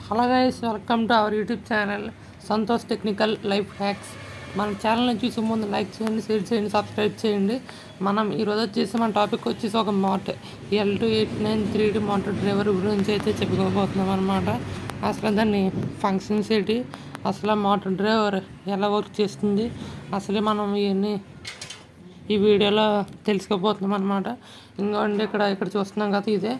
Hello guys, welcome to our YouTube channel Santosh technical life hacks. మన ఛానల్ని చూసే ముందు లైక్ చేయండి, షేర్ చేయండి, సబ్స్క్రైబ్ చేయండి. మనం ఈరోజు వచ్చేసి మన టాపిక్ వచ్చేసి ఒక L2893D మోటార్ డ్రైవర్ గురించి అయితే చెప్పుకోబోతున్నాం అనమాట. అసలు దాన్ని ఫంక్షన్స్ ఏంటి, అసలు మోటార్ డ్రైవర్ ఎలా వర్క్ చేస్తుంది, అసలు మనం ఇవన్నీ ఈ వీడియోలో తెలుసుకోబోతున్నాం అనమాట. ఇంకోండి ఇక్కడ చూస్తున్నాం కదా, ఇదే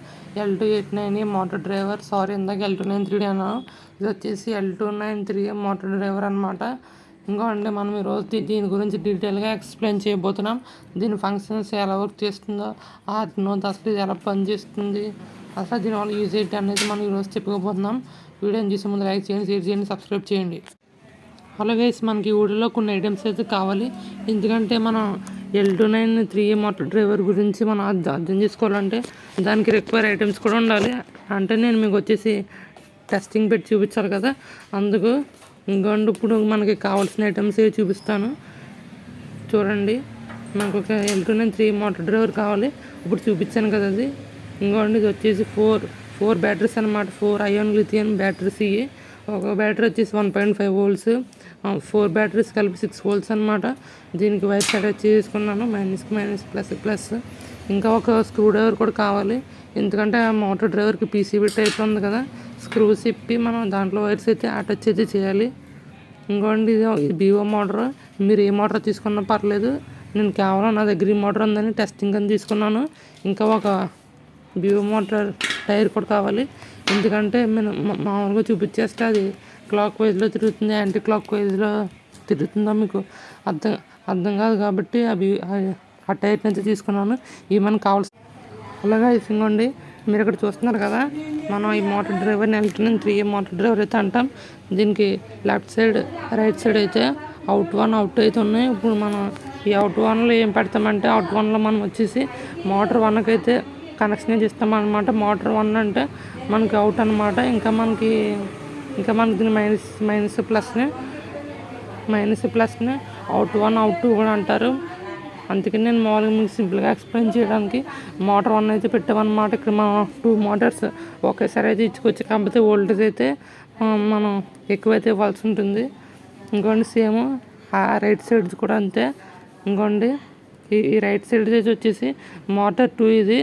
L289 మోటార్ డ్రైవర్. సారీ, ఇందాక L293 అన్నాను. ఇది వచ్చేసి L293 మోటార్ డ్రైవర్ అనమాట. ఇంకోండి మనం ఈరోజు దీని గురించి డీటెయిల్గా ఎక్స్ప్లెయిన్ చేయబోతున్నాం. దీని ఫంక్షన్స్ ఎలా వర్క్ చేస్తుందో, అసలు ఇది ఎలా పనిచేస్తుంది, అసలు దీనివల్ల యూజ్ ఏంటి అనేది మనం ఈరోజు చెప్పుకోబోతున్నాం. వీడియోని చూసే ముందు లైక్ చేయండి, షేర్ చేయండి, సబ్స్క్రైబ్ చేయండి. అలాగే మనకి ఈ వీడియోలో కొన్ని ఐటమ్స్ అయితే కావాలి. ఎందుకంటే మనం L293 మోటార్ డ్రైవర్ గురించి మనం అర్థం చేసుకోవాలంటే దానికి రిక్వైర్ ఐటమ్స్ కూడా ఉండాలి. అంటే నేను మీకు వచ్చేసి టెస్టింగ్ పెట్టి చూపించాలి కదా, అందుకు ఇంకోండి ఇప్పుడు మనకి కావాల్సిన ఐటమ్స్ ఏవి చూపిస్తాను చూడండి. మనకు ఒక L293 మోటార్ డ్రైవర్ కావాలి. ఇప్పుడు చూపించాను కదా అది. ఇంకోండి ఇది వచ్చేసి ఫోర్ బ్యాటరీస్ అనమాట. 4 అయాన్ లిథియం బ్యాటరీస్. ఇవి ఒక బ్యాటరీ వచ్చేసి 1.5 volts, 4 బ్యాటరీస్ కలిపి 6 volts అనమాట. దీనికి వైర్స్ అటాచ్ చేసుకున్నాను, మైనస్ ప్లస్. ఇంకా ఒక స్క్రూ డ్రైవర్ కూడా కావాలి. ఎందుకంటే ఆ మోటార్ డ్రైవర్కి PCB టైప్ ఉంది కదా, స్క్రూస్ ఇప్పి మనం దాంట్లో వైర్స్ అయితే అటాచ్ అయితే చేయాలి. ఇంకోండి ఇది BO మోటార్. మీరు ఏ మోటార్ తీసుకున్నా పర్లేదు, నేను కేవలం నా దగ్గర ఈ మోటార్ ఉందని టెస్టింగ్ అని తీసుకున్నాను. ఇంకా ఒక BO మోటార్ టైర్ కూడా కావాలి. ఎందుకంటే నేను మామూలుగా చూపించేస్తే అది క్లాక్ వైజ్లో తిరుగుతుంది, యాంటీ క్లాక్ వైజ్లో తిరుగుతుందో మీకు అర్థం కాదు. కాబట్టి ఆ టైర్ నుంచి తీసుకున్నాను. ఇవి మనకు కావాల్సి. అలాగా ఇసుకోండి, మీరు ఇక్కడ చూస్తున్నారు కదా, మనం ఈ మోటార్ డ్రైవర్ని L293 మోటార్ డ్రైవర్ అయితే అంటాం. దీనికి లెఫ్ట్ సైడ్, రైట్ సైడ్ అయితే అవుట్ 1, అవుట్ 2 అయితే ఉన్నాయి. ఇప్పుడు మనం ఈ అవుట్ 1లో ఏం పెడతామంటే, అవుట్ 1లో మనం వచ్చేసి మోటార్ 1కి అయితే కనెక్షన్ ఇస్తామన్నమాట. మోటార్ 1 అంటే మనకి అవుట్ అనమాట. ఇంకా మనకి దీన్ని మైనస్ ప్లస్ని అవుట్ 1, అవుట్ 2 కూడా అంటారు. అందుకని నేను మామూలుగా మీకు సింపుల్గా ఎక్స్ప్లెయిన్ చేయడానికి మోటార్ 1 అయితే పెట్టామన్నమాట. ఇక్కడ మనం 2 మోటార్స్ ఒకేసారి అయితే ఇచ్చుకోవచ్చు. కాకపోతే వోల్టేజ్ అయితే మనం ఎక్కువైతే ఇవ్వాల్సి ఉంటుంది. ఇంకోండి సేమ్ ఆ రైట్ సైడ్ కూడా అంతే. ఇంకోండి ఈ రైట్ సైడ్ వచ్చేసి మోటార్ 2, ఇది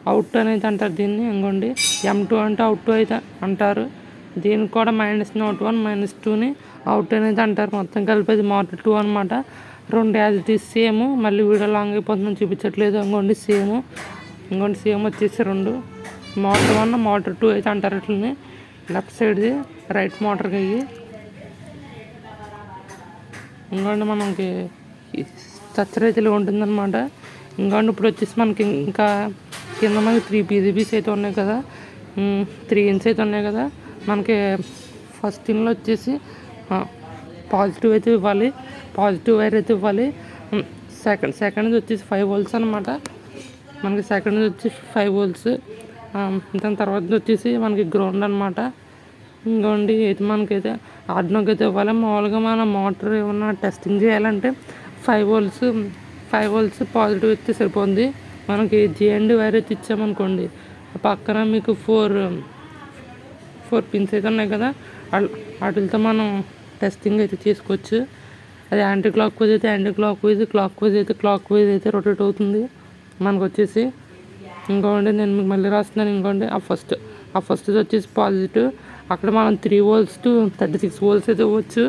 అవుట్ అనేది అంటారు దీన్ని. ఇంకోండి M2 అంటే అవుట్ 2 అయితే అంటారు. దీనికి కూడా మైనస్ని అవుట్ 1, -2ని అవుట్ అనేది అంటారు. మొత్తం కలిపేది మోటార్ 2 అనమాట. 2 యాజ్ ఇట్ ఈస్ సేమ్. మళ్ళీ వీడియో లాంగ్ అయిపోతుందని చూపించట్లేదు. ఇంకోండి సేమ్ వచ్చేసి 2 మోటార్ 1, మోటార్ 2 అయితే అంటారు. ఇట్లని లెఫ్ట్ సైడ్ది రైట్ మోటార్కి అయ్యి. ఇంకోండి మనకి స్ట్రక్చర్ అయితే ఉంటుందన్నమాట. ఇంకోండి ఇప్పుడు వచ్చేసి మనకి ఇంకా కింద మనకి 3 PCBs అయితే ఉన్నాయి కదా, 3 ఇన్స్ అయితే ఉన్నాయి కదా. మనకి ఫస్ట్ ఇన్లో వచ్చేసి పాజిటివ్ అయితే ఇవ్వాలి, పాజిటివ్ వైర్ అయితే ఇవ్వాలి. సెకండ్ వచ్చేసి 5 volts అనమాట. మనకి సెకండ్ వచ్చి 5 volts. దాని తర్వాత వచ్చేసి మనకి గ్రౌండ్ అనమాట. ఇంకోండి అయితే మనకైతే ఆర్డినోకి అయితే ఇవ్వాలి. మామూలుగా మన మోటార్ ఏమన్నా టెస్టింగ్ చేయాలంటే 5 volts పాజిటివ్ అయితే సరిపోతుంది. మనకి GND వైర్ అయితే ఇచ్చామనుకోండి, పక్కన మీకు 4 పిన్స్ అయితే ఉన్నాయి కదా, వాటితో మనం టెస్టింగ్ అయితే చేసుకోవచ్చు. అది యాంటీ క్లాక్ వైజ్ అయితే anti clock wise, clock wise అయితే రొటేట్ అవుతుంది మనకు వచ్చేసి. ఇంకోండి నేను మీకు మళ్ళీ రాస్తున్నాను. ఇంకోండి ఆ ఫస్ట్ వచ్చేసి పాజిటివ్. అక్కడ మనం 3 volts to 36 volts అయితే ఇవ్వచ్చు.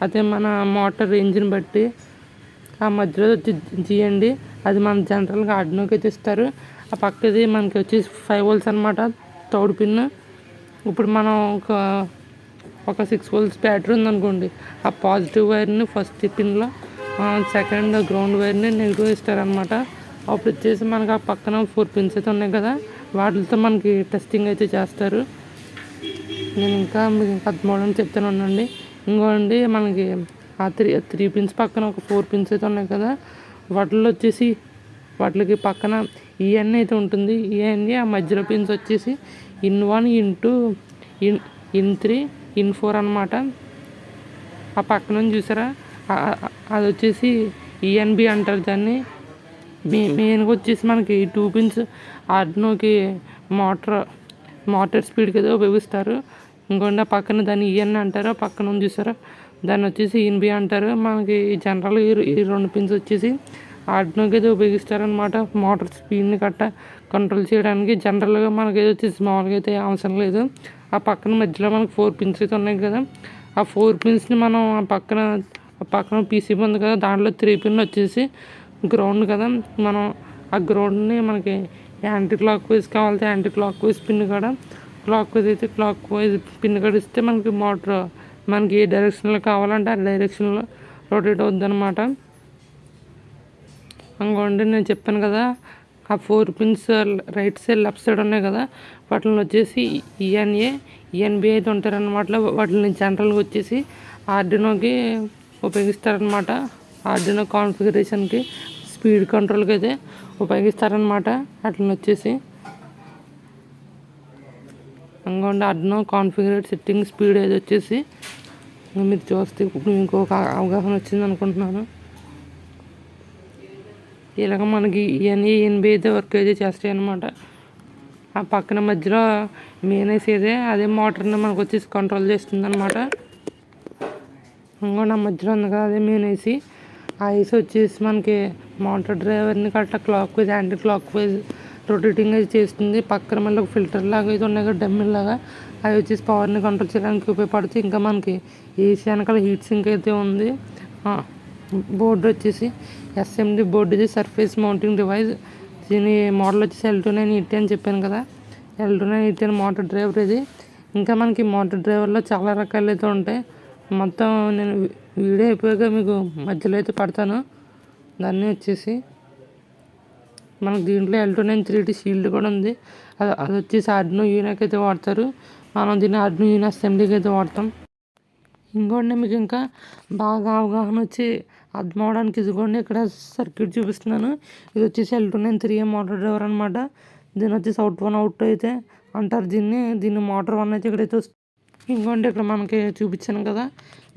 అదే మన మోటార్ ఇంజిన్ బట్టి. ఆ మధ్యలో వచ్చి GND, అది మన జనరల్గా ఆర్డినోకి అయితే ఇస్తారు. ఆ పక్కది మనకి వచ్చేసి 5 volts అనమాట, థర్డ్ పిన్. ఇప్పుడు మనం ఒక 6 volts బ్యాటరీ ఉందనుకోండి, ఆ పాజిటివ్ వైర్ని ఫస్ట్ పిన్లో, సెకండ్ గ్రౌండ్ వైర్ని నెగిటివ్ ఇస్తారనమాట. అప్పుడు వచ్చేసి మనకి ఆ పక్కన 4 పిన్స్ అయితే ఉన్నాయి కదా, వాటితో మనకి టెస్టింగ్ అయితే చేస్తారు. నేను ఇంకా మీకు అర్థమవడం చెప్తాను ఉండండి. ఇంకోండి మనకి ఆ 3 పిన్స్ పక్కన ఒక 4 పిన్స్ అయితే ఉన్నాయి కదా, వాటికి పక్కన EN అయితే ఉంటుంది. EN ఆ మధ్యలో పిన్స్ వచ్చేసి In1, In2, In3, In4 అనమాట. ఆ పక్కన చూసారా, అది వచ్చేసి ENB అంటారు దాన్ని. మెయిన్గా వచ్చేసి మనకి 2 పిన్స్ ఆర్డినోకి మోటార్ స్పీడ్కి అయితే ఉపయోగిస్తారు. ఇంకోండి ఆ పక్కన దాన్ని ఈఎన్ అంటారు, పక్కన ఉంది చూసారా దాన్ని వచ్చేసి ఈఎన్బి అంటారు. మనకి జనరల్ ఈ 2 పిన్స్ వచ్చేసి ఆర్డినోకి అయితే ఉపయోగిస్తారనమాట. మోటార్ స్పీడ్ని కంట్రోల్ చేయడానికి. జనరల్గా మనకి ఏదో వచ్చేసి మామూలుగా అయితే అవసరం లేదు. ఆ పక్కన మధ్యలో మనకు 4 పిన్స్ అయితే ఉన్నాయి కదా, ఆ 4 పిన్స్ని మనం ఆ పక్కన పీసీ ఉంది కదా, దాంట్లో 3 పిన్లు వచ్చేసి గ్రౌండ్ కదా, మనం ఆ గ్రౌండ్ని మనకి యాంటీ క్లాక్ వైజ్ కావాలంటే యాంటీ క్లాక్ వైజ్ పిన్ కూడా, క్లాక్ వైజ్ అయితే క్లాక్ వైజ్ పిన్ కూడా ఇస్తే మనకి మోటార్ మనకి ఏ డైరెక్షన్లో కావాలంటే ఆ డైరెక్షన్లో రొటేట్ అవుద్ది అనమాట. ఇంకోండి నేను చెప్పాను కదా ఆ 4 pins right side left side ఉన్నాయి కదా, వాటిని వచ్చేసి ఈఎన్ఏ ఈఎన్బి అయితే ఉంటారనమాట. వాటిని జనరల్గా వచ్చేసి ఆర్డినోకి ఉపయోగిస్తారనమాట. ఆర్డినో కాన్ఫిగరేషన్కి స్పీడ్ కంట్రోల్కి అయితే ఉపయోగిస్తారనమాట. వాటిని వచ్చేసి ఇంకోండి ఆర్డినో కాన్ఫిగరేట్ సెట్టింగ్ స్పీడ్ అయితే వచ్చేసి మీరు చూస్తే ఇప్పుడు ఇంకొక అవగాహన వచ్చింది అనుకుంటున్నాను. ఇలాగ మనకి ఇవన్నీ ఎనభై అయితే వర్క్ అయితే చేస్తాయి అన్నమాట. ఆ పక్కన మధ్యలో మెయిన్ ఐసి అయితే అదే మోటార్ని మనకు వచ్చేసి కంట్రోల్ చేస్తుంది అనమాట. ఇంకో నా మధ్యలో ఉంది కదా అదే మెయిన్ ఐసి. ఆ ఐసి వచ్చేసి మనకి మోటార్ డ్రైవర్ని correct clock wise anti clock wise rotating అయితే చేస్తుంది. పక్కన మళ్ళీ ఒక ఫిల్టర్ లాగా అయితే ఉన్నాయి కదా డమ్మిల్ లాగా, అవి వచ్చేసి పవర్ని కంట్రోల్ చేయడానికి ఉపయోగపడుతుంది. ఇంకా మనకి ఏసీ వెనకాల హీట్ సింక్ అయితే ఉంది. బోర్డు వచ్చేసి ఎస్ఎండి బోర్డు ఇది సర్ఫేస్ మౌంటింగ్ డివైస్. దీని మోడల్ వచ్చేసి L2980 అని చెప్పాను కదా, L2980 అని మోటార్ డ్రైవర్ ఇది. ఇంకా మనకి మోటార్ డ్రైవర్లో చాలా రకాలు అయితే ఉంటాయి. మొత్తం నేను వీడియో అయిపోయాక మీకు మధ్యలో అయితే పడతాను. దాన్ని వచ్చేసి మనకు దీంట్లో L2930 షీల్డ్ కూడా ఉంది. అది వచ్చేసి ఆర్డినో యూనోకి అయితే వాడతారు. మనం దీన్ని ఆర్డినో యూనో అసెంబ్లీకి అయితే వాడతాం. ఇంకోండి మీకు ఇంకా బాగా అవగాహన వచ్చి అర్థం అవడానికి ఇదిగోండి ఇక్కడ సర్క్యూట్ చూపిస్తున్నాను. ఇది వచ్చేసి L2930 మోటార్ డ్రైవర్ అనమాట. దీని వచ్చేసి అవుట్ 1 అవుట్ అయితే అంటారు దీన్ని మోటార్ 1 అయితే ఇక్కడైతే వస్తుంది. ఇంకోండి ఇక్కడ మనకి చూపించాను కదా,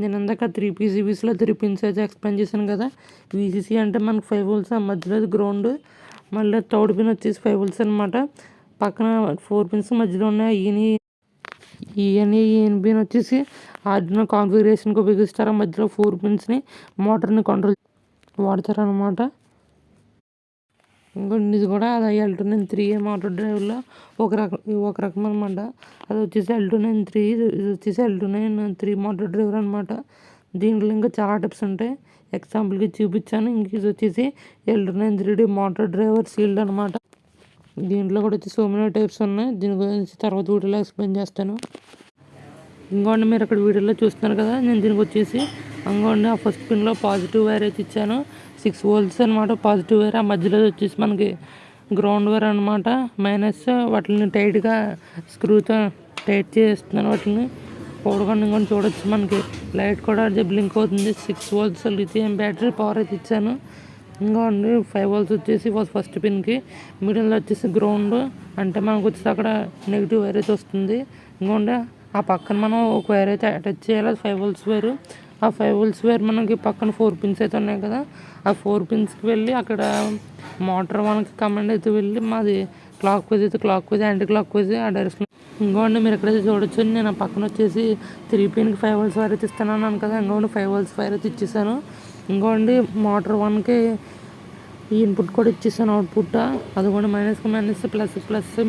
నేను ఇందాక 3 PCBస్లో 3 పిన్స్ అయితే ఎక్స్ప్లెయిన్ చేశాను కదా. VCC అంటే మనకు 5 volts, ఆ మధ్యలో గ్రౌండ్, మళ్ళీ థర్డ్ పిన్ వచ్చేసి 5 volts అనమాట. పక్కన 4 పిన్స్ మధ్యలో ఉన్నాయి. ఈఎన్బిని వచ్చేసి ఆర్డినో కాన్ఫిగరేషన్కి ఉపయోగిస్తారు. మధ్యలో 4 పిన్స్ని మోటార్ని కంట్రోల్ వాడతారనమాట. ఇంకొన్ని ఇది కూడా అది L2930 మోటార్ డ్రైవర్లో ఒక రకం అనమాట. అది వచ్చేసి L2930, ఇది వచ్చేసి L2930 మోటార్ డ్రైవర్ అనమాట. దీంట్లో ఇంకా చాలా టిప్స్ ఉంటాయి, ఎగ్జాంపుల్కి చూపించాను. ఇంక ఇది వచ్చేసి L2930 మోటార్ డ్రైవర్ సీల్డ్ అనమాట. దీంట్లో కూడా వచ్చి సో మెనీ టైప్స్ ఉన్నాయి. దీని గురించి తర్వాత వీడియోలో ఎక్స్ప్లెయిన్ చేస్తాను. ఇంకోండి మీరు అక్కడ వీడియోలో చూస్తున్నారు కదా, నేను దీనికి వచ్చేసి ఇంకోండి ఆ ఫస్ట్ పిన్లో పాజిటివ్ వైర్ అయితే ఇచ్చాను. 6 volts అనమాట పాజిటివ్ వైర్. ఆ మధ్యలో వచ్చేసి మనకి గ్రౌండ్ వైర్ అనమాట మైనస్. వాటిని టైట్గా స్క్రూతో టైట్ చేస్తున్నాను. వాటిని పౌడకుండా ఇంకొని చూడొచ్చు, మనకి లైట్ కూడా బ్లింక్ అవుతుంది. 6 volts లిథియం బ్యాటరీ పవర్ అయితే ఇచ్చాను. ఇంకోండి 5 volts వచ్చేసి ఫస్ట్ పిన్కి, మిడిల్లో వచ్చేసి గ్రౌండ్ అంటే మనకు వచ్చేసి అక్కడ నెగిటివ్ వైర్ అయితే వస్తుంది. ఇంకోండి ఆ పక్కన మనం ఒక వైర్ అయితే అటాచ్ చేయాలి, 5 volts వైర్. ఆ 5 volts వైర్ మనకి పక్కన 4 పిన్స్ అయితే ఉన్నాయి కదా, ఆ 4 పిన్స్కి వెళ్ళి అక్కడ మోటార్ 1కి కమాండ్ అయితే వెళ్ళి మాది క్లాక్ వైజ్ అయితే clock wise anti clock wise ఆ డైరెక్షన్. ఇంకోండి మీరు ఎక్కడైతే చూడొచ్చు, నేను ఆ పక్కన వచ్చేసి 3 పిన్కి 5 volts వైర్ అయితే ఇస్తాను అన్నాను కదా. ఇంకోండి 5 volts వైర్ అయితే ఇచ్చేసాను. ఇంకోండి మోటార్ 1కి ఈ ఇన్పుట్ కూడా ఇచ్చేసాను అవుట్పుట్. అది కూడా మైనస్ ప్లస్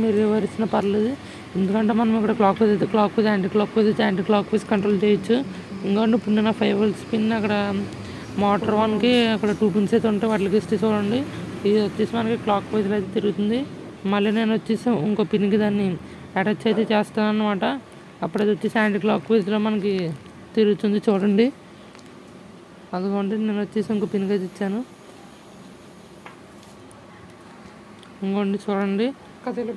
మీరు రివర్స్ ఇచ్చినా పర్లేదు, ఎందుకంటే మనం ఇక్కడ క్లాక్ వైజ్ అయితే clock wise anti clock wise control చేయొచ్చు. ఇంకోండి ఇప్పుడు నేను 5 volts పిన్ అక్కడ మోటార్ 1కి అక్కడ 2 పిన్స్ అయితే ఉంటాయి, వాటికి ఇస్తే చూడండి. ఇది వచ్చేసి మనకి క్లాక్ వైజ్లో అయితే తిరుగుతుంది. మళ్ళీ నేను వచ్చేసి ఇంకో పిన్కి దాన్ని అటాచ్ అయితే చేస్తాను అనమాట. అప్పుడు అది వచ్చేసి యాంటీ క్లాక్ వైజ్లో మనకి తిరుగుతుంది చూడండి. అదిగోండి నేను వచ్చేసి ఇంకో పిన్కి అయితే ఇచ్చాను. ఇంకోండి చూడండి,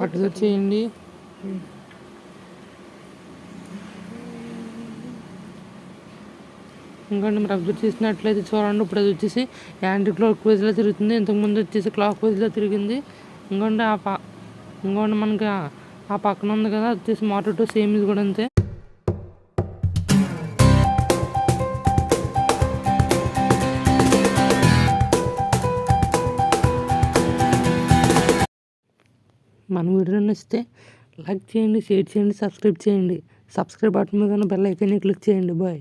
అటు చేయండి. ఇంకోండి మీరు అబ్జర్వ్ చేసినట్లయితే చూడండి, ఇప్పుడు అది వచ్చేసి యాంటీ క్లాక్ వైజ్లో తిరుగుతుంది. ఇంతకుముందు వచ్చేసి క్లాక్ వైజ్లో తిరిగింది. ఇంకోండి ఇంకోండి మనకి ఆ పక్కన ఉంది కదా, అది వచ్చేసి మోటార్ 2 సేమ్ ఇది కూడా అంతే. మన వీడియో నచ్చితే లైక్ చేయండి, షేర్ చేయండి, సబ్స్క్రైబ్ చేయండి. సబ్స్క్రైబ్ బటన్ మీద ఉన్న బెల్ ఐకాన్ని క్లిక్ చేయండి. బాయ్.